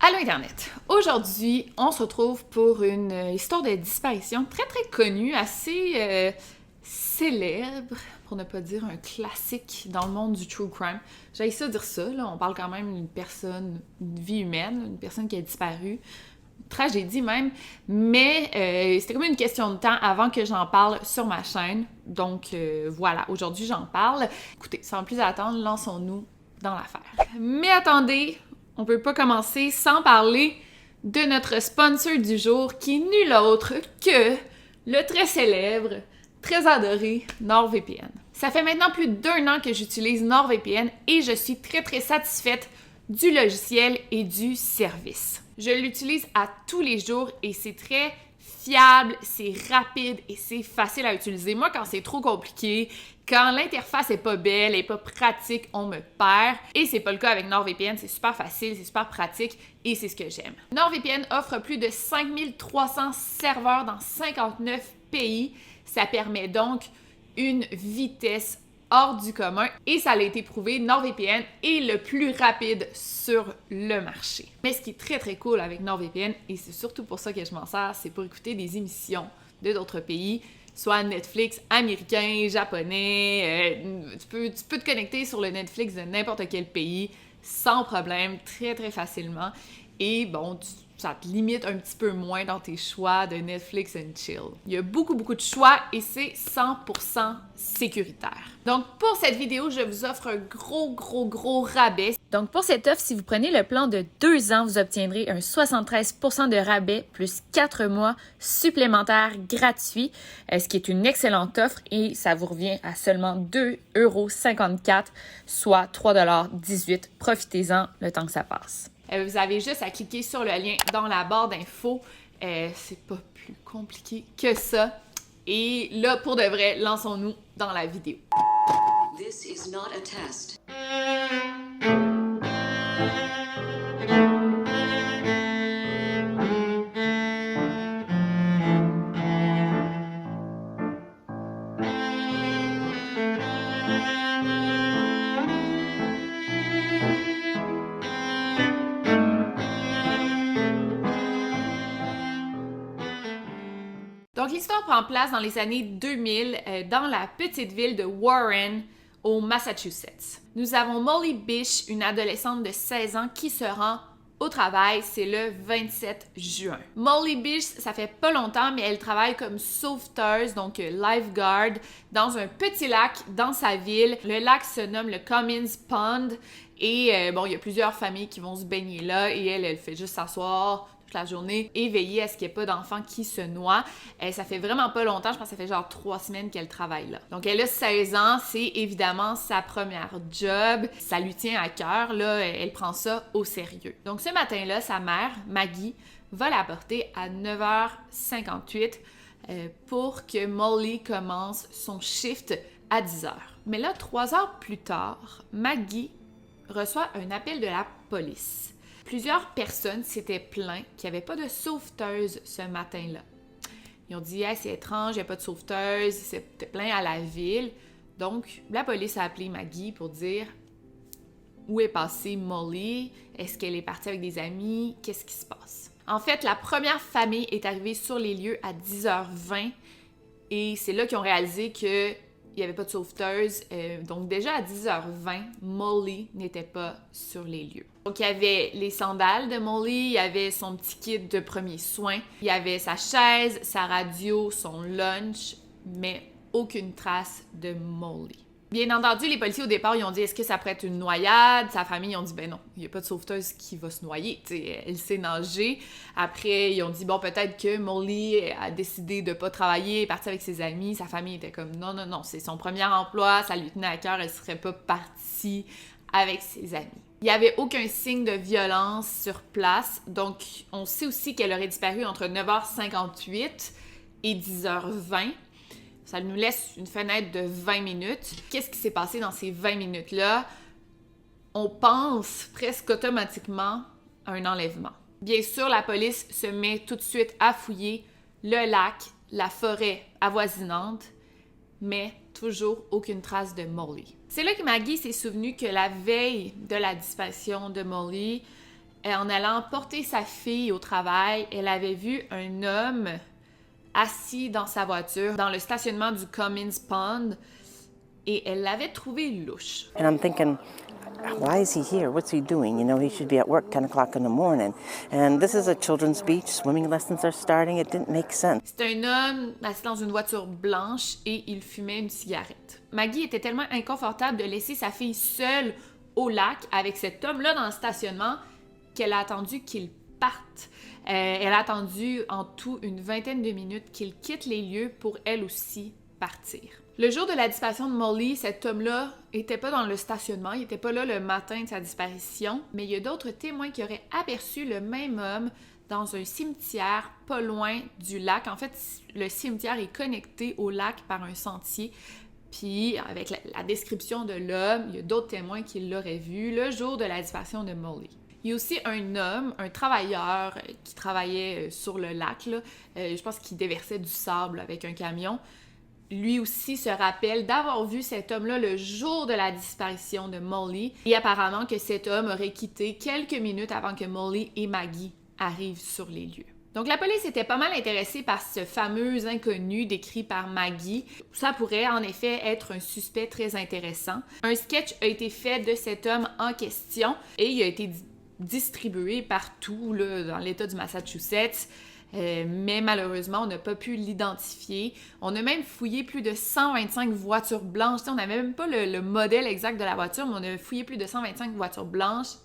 Allô Internet! Aujourd'hui, on se retrouve pour une histoire de disparition très connue, assez célèbre, pour ne pas dire un classique dans le monde du true crime. J'ai ça dire ça, là, on parle quand même d'une personne, une vie humaine, une personne qui a disparu, une tragédie même, mais c'était comme une question de temps avant que j'en parle sur ma chaîne. Donc voilà, aujourd'hui j'en parle. Écoutez, sans plus attendre, lançons-nous dans l'affaire. Mais attendez, on peut pas commencer sans parler de notre sponsor du jour, qui est nul autre que le très célèbre, très adoré NordVPN. Ça fait maintenant plus d'1 an que j'utilise NordVPN et je suis très satisfaite du logiciel et du service. Je l'utilise à tous les jours et c'est très fiable, c'est rapide et c'est facile à utiliser. Moi, quand c'est trop compliqué, quand l'interface est pas belle, est pas pratique, on me perd. Et c'est pas le cas avec NordVPN, c'est super facile, c'est super pratique et c'est ce que j'aime. NordVPN offre plus de 5300 serveurs dans 59 pays. Ça permet donc une vitesse hors du commun et ça a été prouvé, NordVPN est le plus rapide sur le marché. Mais ce qui est très cool avec NordVPN, et c'est surtout pour ça que je m'en sers, c'est pour écouter des émissions de d'autres pays, soit Netflix américain, japonais, tu peux te connecter sur le Netflix de n'importe quel pays sans problème, très facilement. Et bon, ça te limite un petit peu moins dans tes choix de Netflix and chill. Il y a beaucoup de choix et c'est 100% sécuritaire. Donc pour cette vidéo, je vous offre un gros rabais. Donc pour cette offre, si vous prenez le plan de 2 ans, vous obtiendrez un 73% de rabais plus 4 mois supplémentaires gratuits, ce qui est une excellente offre et ça vous revient à seulement 2,54 €, soit 3,18 $. Profitez-en le temps que ça passe. Vous avez juste à cliquer sur le lien dans la barre d'infos. C'est pas plus compliqué que ça. Et là, pour de vrai, lançons-nous dans la vidéo. This is not a test. Donc, l'histoire prend place dans les années 2000 dans la petite ville de Warren, au Massachusetts. Nous avons Molly Bish, une adolescente de 16 ans qui se rend au travail, c'est le 27 juin. Molly Bish, ça fait pas longtemps, mais elle travaille comme sauveteuse, donc lifeguard, dans un petit lac dans sa ville. Le lac se nomme le Commons Pond et bon, il y a plusieurs familles qui vont se baigner là et elle fait juste s'asseoir la journée et veiller à ce qu'il n'y ait pas d'enfants qui se noient. Ça fait vraiment pas longtemps, je pense que ça fait genre 3 semaines qu'elle travaille là. Donc elle a 16 ans, c'est évidemment sa première job, ça lui tient à cœur, là, elle prend ça au sérieux. Donc ce matin-là, sa mère, Maggie, va la porter à 9h58 pour que Molly commence son shift à 10h. Mais là, 3 heures plus tard, Maggie reçoit un appel de la police. Plusieurs personnes s'étaient plaintes qu'il n'y avait pas de sauveteuse ce matin-là. Ils ont dit hey, « c'est étrange, il n'y a pas de sauveteuse », ils s'étaient plaints à la ville. Donc, la police a appelé Maggie pour dire où est passée Molly, est-ce qu'elle est partie avec des amis, qu'est-ce qui se passe. En fait, la première famille est arrivée sur les lieux à 10h20 et c'est là qu'ils ont réalisé que il n'y avait pas de sauveteuse. Donc déjà à 10h20, Molly n'était pas sur les lieux. Donc il y avait les sandales de Molly, il y avait son petit kit de premiers soins, il y avait sa chaise, sa radio, son lunch, mais aucune trace de Molly. Bien entendu, les policiers au départ, ils ont dit est-ce que ça pourrait être une noyade? Sa famille, ils ont dit ben non, il n'y a pas de sauveteuse qui va se noyer, t'sais, elle sait nager. Après, ils ont dit bon, peut-être que Molly a décidé de pas travailler, est partie avec ses amis. Sa famille était comme non, c'est son premier emploi, ça lui tenait à cœur, elle serait pas partie avec ses amis. Il n'y avait aucun signe de violence sur place, donc on sait aussi qu'elle aurait disparu entre 9h58 et 10h20. Ça nous laisse une fenêtre de 20 minutes. Qu'est-ce qui s'est passé dans ces 20 minutes-là? On pense presque automatiquement à un enlèvement. Bien sûr, la police se met tout de suite à fouiller le lac, la forêt avoisinante, mais toujours aucune trace de Molly. C'est là que Maggie s'est souvenue que la veille de la disparition de Molly, En allant porter sa fille au travail, elle avait vu un homme assis dans sa voiture dans le stationnement du Cummins Pond et elle l'avait trouvé louche. And I'm thinking, why is he here? What's he doing? You know, he should be at work 10 o'clock in the morning. And this is a children's beach. Swimming lessons are starting. It didn't make sense. C'est un homme assis dans une voiture blanche et il fumait une cigarette. Maggie était tellement inconfortable de laisser sa fille seule au lac avec cet homme-là dans le stationnement qu'elle a attendu qu'il parte. Elle a attendu en tout une vingtaine de minutes qu'il quitte les lieux pour elle aussi partir. Le jour de la disparition de Molly, cet homme-là était pas dans le stationnement, il était pas là le matin de sa disparition, mais il y a d'autres témoins qui auraient aperçu le même homme dans un cimetière pas loin du lac. En fait, le cimetière est connecté au lac par un sentier. Puis, avec la description de l'homme, il y a d'autres témoins qui l'auraient vu le jour de la disparition de Molly. Il y a aussi un homme, un travailleur qui travaillait sur le lac, là. Je pense qu'il déversait du sable avec un camion. Lui aussi se rappelle d'avoir vu cet homme-là le jour de la disparition de Molly et apparemment que cet homme aurait quitté quelques minutes avant que Molly et Maggie arrivent sur les lieux. Donc la police était pas mal intéressée par ce fameux inconnu décrit par Maggie. Ça pourrait en effet être un suspect très intéressant. Un sketch a été fait de cet homme en question et il a été distribué partout là, dans l'État du Massachusetts. Mais malheureusement, on n'a pas pu l'identifier. On a même fouillé plus de 125 voitures blanches. T'sais, on n'avait même pas le modèle exact de la voiture, mais on a fouillé plus de 125 voitures blanches,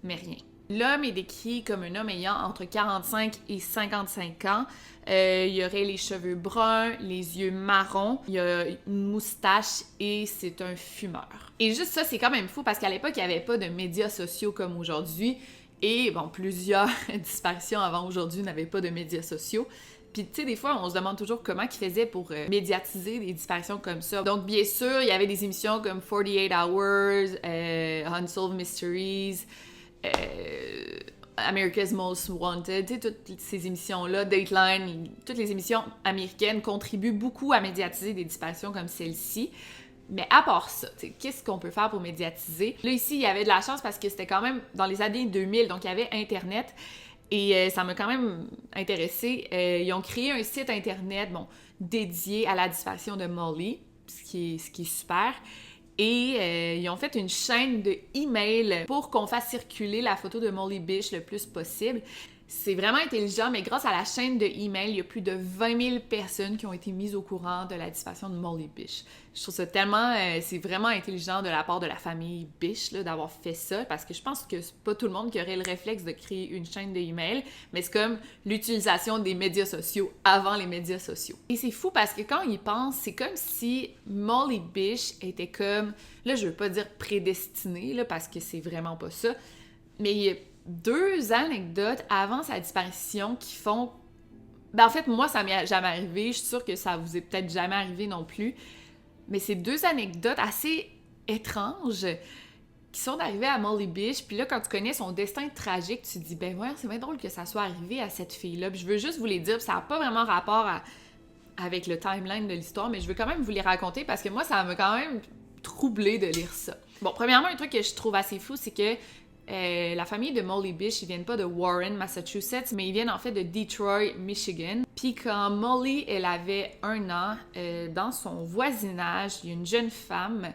mais rien. L'homme est décrit comme un homme ayant entre 45 et 55 ans. Il y aurait les cheveux bruns, les yeux marrons, il y a une moustache et c'est un fumeur. Et juste ça, c'est quand même fou parce qu'à l'époque, il n'y avait pas de médias sociaux comme aujourd'hui. Et bon, plusieurs disparitions avant aujourd'hui n'avaient pas de médias sociaux. Puis, tu sais, des fois, on se demande toujours comment ils faisaient pour médiatiser des disparitions comme ça. Donc, bien sûr, il y avait des émissions comme 48 Hours, Unsolved Mysteries, America's Most Wanted, tu sais, toutes ces émissions-là, Dateline, toutes les émissions américaines contribuent beaucoup à médiatiser des disparitions comme celle-ci. Mais à part ça, qu'est-ce qu'on peut faire pour médiatiser? Là, ici, il y avait de la chance parce que c'était quand même dans les années 2000, donc il y avait Internet. Et ça m'a quand même intéressée. Ils ont créé un site Internet dédié à la disparition de Molly, ce qui est super. Et ils ont fait une chaîne de emails pour qu'on fasse circuler la photo de Molly Bish le plus possible. C'est vraiment intelligent, mais grâce à la chaîne de email, il y a plus de 20 000 personnes qui ont été mises au courant de la disparition de Molly Bish. Je trouve ça tellement... c'est vraiment intelligent de la part de la famille Bish là, d'avoir fait ça, parce que je pense que c'est pas tout le monde qui aurait le réflexe de créer une chaîne de email, mais c'est comme l'utilisation des médias sociaux avant les médias sociaux. Et c'est fou parce que quand on y pense, c'est comme si Molly Bish était comme... Là, je veux pas dire prédestinée, là, parce que c'est vraiment pas ça, mais il y a 2 anecdotes avant sa disparition qui font... Ben en fait, moi, ça m'est jamais arrivé. Je suis sûre que ça vous est peut-être jamais arrivé non plus. Mais c'est 2 anecdotes assez étranges qui sont arrivées à Molly Bish. Puis là, quand tu connais son destin tragique, tu te dis, ben ouais, c'est bien drôle que ça soit arrivé à cette fille-là. Puis je veux juste vous les dire, puis ça n'a pas vraiment rapport avec le timeline de l'histoire, mais je veux quand même vous les raconter parce que moi, ça m'a quand même troublée de lire ça. Bon, premièrement, un truc que je trouve assez fou, c'est que la famille de Molly Bish, ils viennent pas de Warren, Massachusetts, mais ils viennent en fait de Detroit, Michigan. Puis quand Molly, elle avait 1 an, dans son voisinage, il y a une jeune femme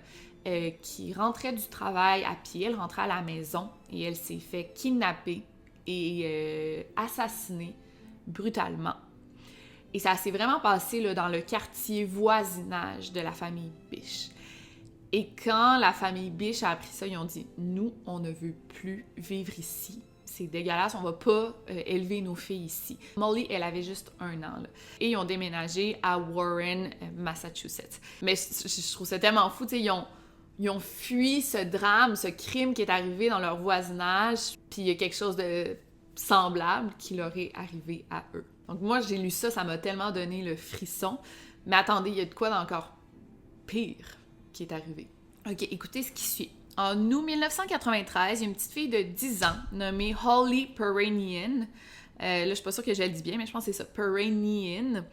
qui rentrait du travail à pied, elle rentrait à la maison et elle s'est fait kidnapper et assassiner brutalement. Et ça s'est vraiment passé là, dans le quartier voisinage de la famille Bish. Et quand la famille Bish a appris ça, ils ont dit « Nous, on ne veut plus vivre ici. C'est dégueulasse, on va pas élever nos filles ici. » Molly, elle avait juste 1 an. Là. Et ils ont déménagé à Warren, Massachusetts. Mais je trouve ça tellement fou, tu sais, ils ont fui ce drame, ce crime qui est arrivé dans leur voisinage, puis il y a quelque chose de semblable qui leur est arrivé à eux. Donc moi, j'ai lu ça, ça m'a tellement donné le frisson. Mais attendez, il y a de quoi d'encore pire qui est arrivé. OK, écoutez ce qui suit. En août 1993, il y a une petite fille de 10 ans nommée Holly Peranian. Là, je suis pas sûre que je le dis bien, mais je pense que c'est ça, Peranian,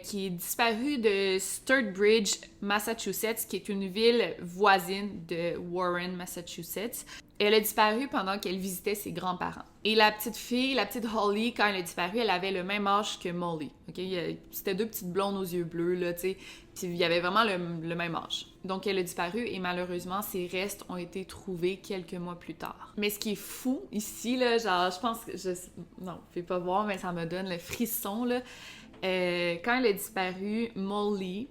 qui est disparue de Sturbridge, Massachusetts, qui est une ville voisine de Warren, Massachusetts. Elle a disparu pendant qu'elle visitait ses grands-parents. Et la petite fille, la petite Holly, quand elle a disparu, elle avait le même âge que Molly. Okay? C'était deux petites blondes aux yeux bleus, là, tu sais. Puis il y avait vraiment le même âge. Donc elle a disparu et malheureusement, ses restes ont été trouvés quelques mois plus tard. Mais ce qui est fou ici, là, genre, je pense que... non, vous pouvez pas voir, mais ça me donne le frisson, là. Quand elle a disparu, Molly,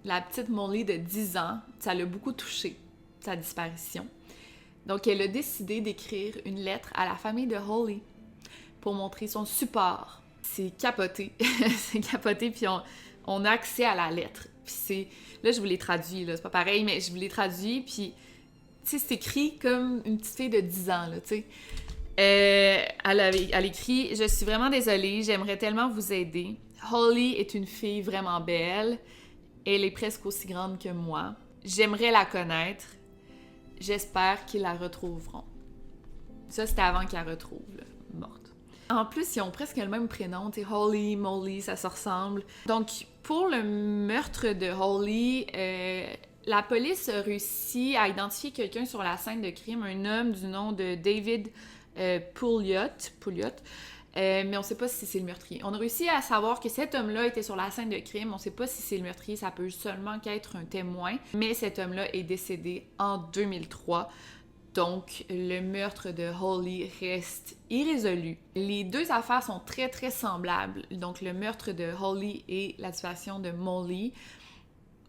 la petite Molly de 10 ans, ça l'a beaucoup touchée, sa disparition. Donc, elle a décidé d'écrire une lettre à la famille de Holly pour montrer son support. C'est capoté. C'est capoté, puis on a accès à la lettre. Puis c'est... Là, je vous l'ai traduit, là, c'est pas pareil, mais je vous l'ai traduit, puis... Tu sais, c'est écrit comme une petite fille de 10 ans, là, tu sais. Elle écrit « Je suis vraiment désolée, j'aimerais tellement vous aider. Holly est une fille vraiment belle. Elle est presque aussi grande que moi. J'aimerais la connaître. J'espère qu'ils la retrouveront. » Ça, c'était avant qu'ils la retrouvent, là, morte. En plus, ils ont presque le même prénom, tu sais, Holly, Molly, ça se ressemble. Donc, pour le meurtre de Holly, la police a réussi à identifier quelqu'un sur la scène de crime, un homme du nom de David Pouliot, mais on sait pas si c'est le meurtrier. On a réussi à savoir que cet homme-là était sur la scène de crime. On sait pas si c'est le meurtrier, ça peut seulement qu'être un témoin. Mais cet homme-là est décédé en 2003. Donc, le meurtre de Holly reste irrésolu. Les deux affaires sont très, très semblables. Donc, le meurtre de Holly et la disparition de Molly.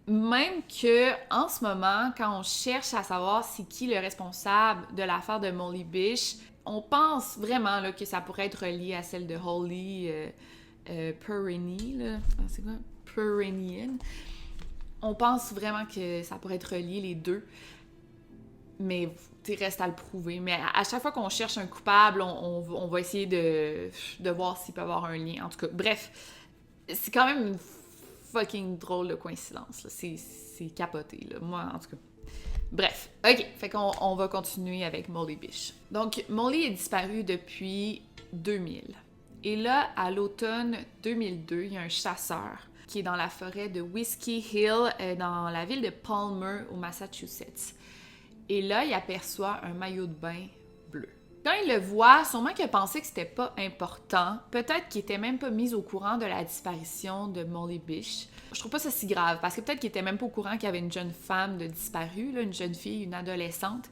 Même que, en ce moment, quand on cherche à savoir c'est qui le responsable de l'affaire de Molly Bish, on pense vraiment là, que ça pourrait être relié à celle de Holly Perrine, là. C'est quoi? Perrinian. On pense vraiment que ça pourrait être relié les deux. Mais il reste à le prouver. Mais à chaque fois qu'on cherche un coupable, on va essayer de voir s'il peut y avoir un lien. En tout cas, bref, c'est quand même une fucking drôle de coïncidence, là. C'est capoté, là. Moi, en tout cas. Bref, ok, fait qu'on va continuer avec Molly Bish. Donc, Molly est disparue depuis 2000. Et là, à l'automne 2002, il y a un chasseur qui est dans la forêt de Whiskey Hill, dans la ville de Palmer, au Massachusetts. Et là, il aperçoit un maillot de bain bleu. Quand il le voit, sûrement qu'il a pensé que c'était pas important. Peut-être qu'il était même pas mis au courant de la disparition de Molly Bish. Je trouve pas ça si grave, parce que peut-être qu'il était même pas au courant qu'il y avait une jeune femme de disparue, là, une jeune fille, une adolescente.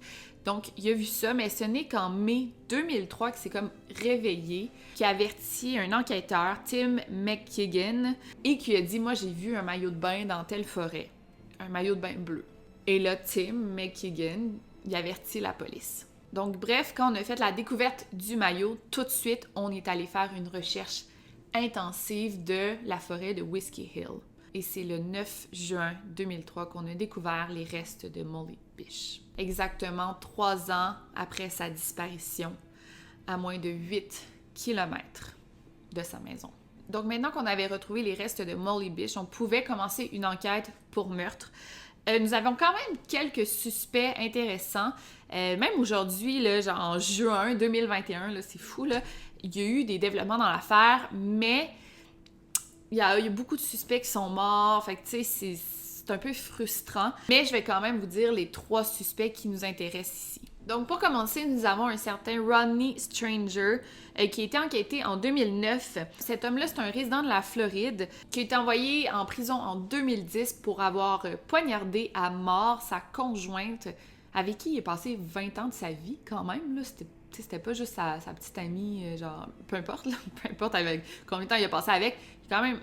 Donc, il a vu ça, mais ce n'est qu'en mai 2003 qu'il s'est comme réveillé, qui a averti un enquêteur, Tim McKagan, et qui a dit « Moi, j'ai vu un maillot de bain dans telle forêt. Un maillot de bain bleu. » Et là, Tim McKagan, il avertit la police. Donc, bref, quand on a fait la découverte du maillot, tout de suite, on est allé faire une recherche intensive de la forêt de Whiskey Hill. Et c'est le 9 juin 2003 qu'on a découvert les restes de Molly Bish. Exactement 3 ans après sa disparition, à moins de 8 kilomètres de sa maison. Donc, maintenant qu'on avait retrouvé les restes de Molly Bish, on pouvait commencer une enquête pour meurtre. Nous avons quand même quelques suspects intéressants. Même aujourd'hui, là, genre en juin 2021, là, c'est fou, là, il y a eu des développements dans l'affaire, mais il y a beaucoup de suspects qui sont morts. Fait que, tu sais, c'est un peu frustrant. Mais je vais quand même vous dire les 3 suspects qui nous intéressent ici. Donc, pour commencer, nous avons un certain Rodney Stranger qui a été enquêté en 2009. Cet homme-là, c'est un résident de la Floride qui a été envoyé en prison en 2010 pour avoir poignardé à mort sa conjointe avec qui il a passé 20 ans de sa vie quand même. Là, c'était pas juste sa petite amie, genre, peu importe, là, peu importe avec combien de temps il a passé avec, il a quand même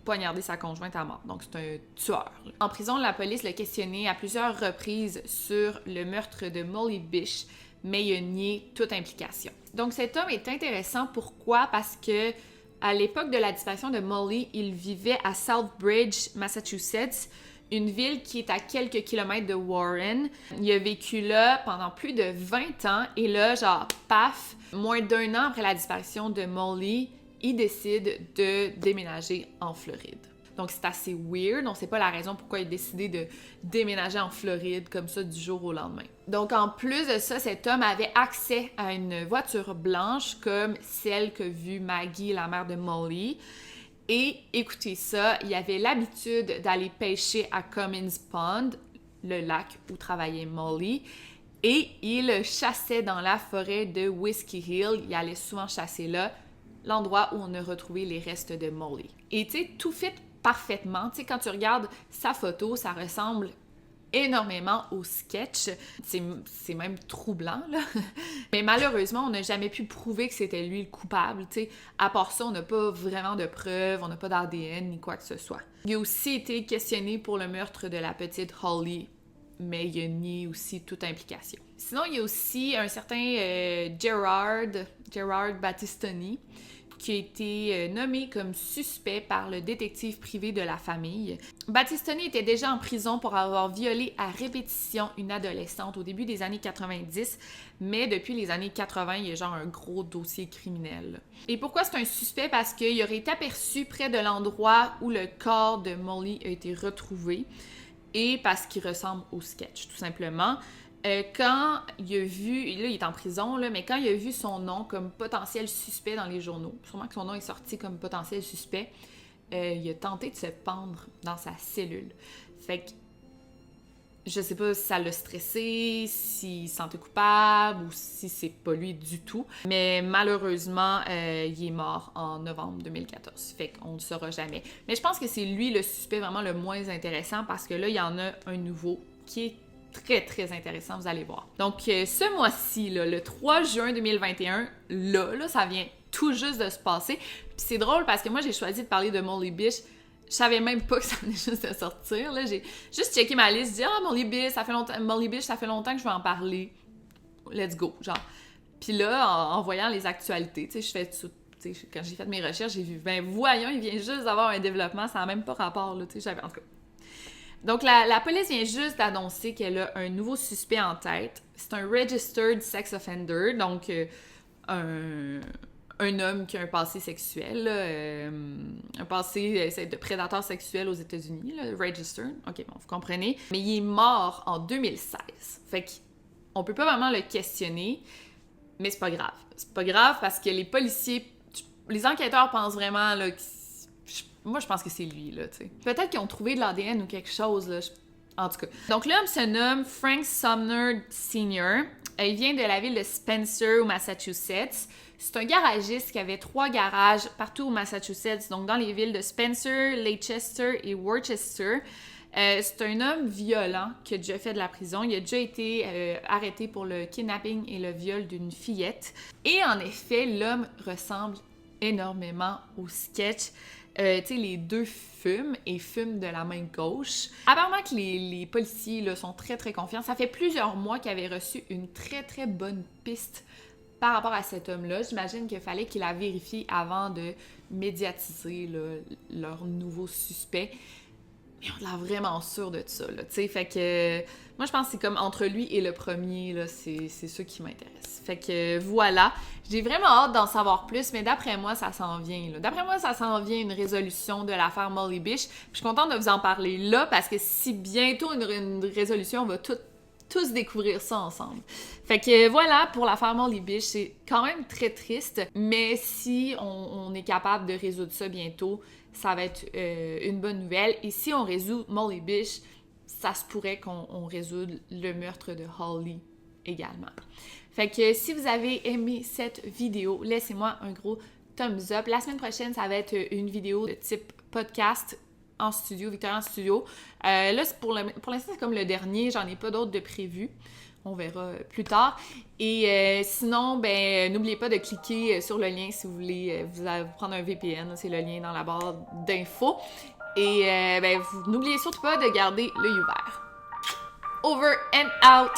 poignardé sa conjointe à mort. Donc, c'est un tueur. En prison, la police l'a questionné à plusieurs reprises sur le meurtre de Molly Bish, mais il a nié toute implication. Donc, cet homme est intéressant. Pourquoi? Parce que à l'époque de la disparition de Molly, il vivait à Southbridge, Massachusetts, une ville qui est à quelques kilomètres de Warren. Il a vécu là pendant plus de 20 ans et là, genre, paf, moins d'1 an après la disparition de Molly, il décide de déménager en Floride. Donc, c'est assez weird. On ne sait pas la raison pourquoi il a décidé de déménager en Floride comme ça du jour au lendemain. Donc, en plus de ça, cet homme avait accès à une voiture blanche comme celle qu'a vue Maggie, la mère de Molly. Et écoutez ça, il avait l'habitude d'aller pêcher à Cummins Pond, le lac où travaillait Molly. Et il chassait dans la forêt de Whiskey Hill. Il allait souvent chasser là, l'endroit où on a retrouvé les restes de Molly. Et tu sais, tout fit parfaitement. Tu sais, quand tu regardes sa photo, ça ressemble énormément au sketch. C'est même troublant, là. Mais malheureusement, on n'a jamais pu prouver que c'était lui le coupable, tu sais. À part ça, on n'a pas vraiment de preuves, on n'a pas d'ADN ni quoi que ce soit. Il a aussi été questionné pour le meurtre de la petite Holly, mais il a nié aussi toute implication. Sinon, il y a aussi un certain Gerard Battistoni, qui a été nommé comme suspect par le détective privé de la famille. Battistoni était déjà en prison pour avoir violé à répétition une adolescente au début des années 90, mais depuis les années 80, il y a genre un gros dossier criminel. Et pourquoi c'est un suspect? Parce qu'il aurait été aperçu près de l'endroit où le corps de Molly a été retrouvé et parce qu'il ressemble au sketch, tout simplement. Quand il a vu, là il est en prison, là, mais quand il a vu son nom comme potentiel suspect dans les journaux, sûrement que son nom est sorti comme potentiel suspect, il a tenté de se pendre dans sa cellule. Fait que je sais pas si ça l'a stressé, s'il se sentait coupable ou si c'est pas lui du tout, mais malheureusement, il est mort en novembre 2014. Fait qu'on ne le saura jamais. Mais je pense que c'est lui le suspect vraiment le moins intéressant parce que là, il y en a un nouveau qui est très, très intéressant, vous allez voir. Donc, ce mois-ci, là, le 3 juin 2021, là, ça vient tout juste de se passer. Puis c'est drôle parce que moi, j'ai choisi de parler de Molly Bish. Je savais même pas que ça venait juste de sortir, là. J'ai juste checké ma liste, dit « Ah, Molly Bish, ça fait longtemps que je veux en parler. Let's go! » Genre. Puis là, en voyant les actualités, tu sais, je fais tout. Quand j'ai fait mes recherches, j'ai vu « Ben voyons, il vient juste d'avoir un développement, ça n'a même pas rapport, là. » Tu sais, j'avais en tout cas. Donc, la police vient juste d'annoncer qu'elle a un nouveau suspect en tête. C'est un registered sex offender, donc un homme qui a un passé sexuel, là, un passé de prédateur sexuel aux États-Unis, là, registered. OK, bon, vous comprenez. Mais il est mort en 2016. Fait qu'on peut pas vraiment le questionner, mais c'est pas grave. C'est pas grave parce que les policiers, les enquêteurs pensent vraiment, là, moi, je pense que c'est lui, là, tu sais. Peut-être qu'ils ont trouvé de l'ADN ou quelque chose, là. En tout cas. Donc, l'homme se nomme Frank Sumner Sr. Il vient de la ville de Spencer, au Massachusetts. C'est un garagiste qui avait 3 garages partout au Massachusetts, donc dans les villes de Spencer, Leicester et Worcester. C'est un homme violent qui a déjà fait de la prison. Il a déjà été arrêté pour le kidnapping et le viol d'une fillette. Et en effet, l'homme ressemble énormément au sketch. Tu sais, les deux fument de la main gauche. Apparemment que les policiers là, sont très très confiants. Ça fait plusieurs mois qu'ils avaient reçu une très très bonne piste par rapport à cet homme-là. J'imagine qu'il fallait qu'il la vérifie avant de médiatiser là, leur nouveau suspect. Mais on a l'air vraiment sûr de ça, là, tu sais. Fait que moi, je pense que c'est comme entre lui et le premier, là, c'est ça qui m'intéresse. Fait que voilà. J'ai vraiment hâte d'en savoir plus, mais d'après moi, ça s'en vient, là. D'après moi, ça s'en vient une résolution de l'affaire Molly Bish. Puis je suis contente de vous en parler là, parce que si bientôt une résolution, on va tous découvrir ça ensemble. Fait que voilà, pour l'affaire Molly Bish, c'est quand même très triste, mais si on est capable de résoudre ça bientôt, ça va être une bonne nouvelle. Et si on résout Molly Bish, ça se pourrait qu'on résoudre le meurtre de Holly également. Fait que si vous avez aimé cette vidéo, laissez-moi un gros thumbs up. La semaine prochaine, ça va être une vidéo de type podcast en studio, Victoria en studio. Là, pour l'instant, c'est comme le dernier, j'en ai pas d'autres de prévus. On verra plus tard. Et sinon, ben n'oubliez pas de cliquer sur le lien si vous voulez vous prendre un VPN. C'est le lien dans la barre d'infos. Et ben n'oubliez surtout pas de garder l'œil ouvert. Over and out!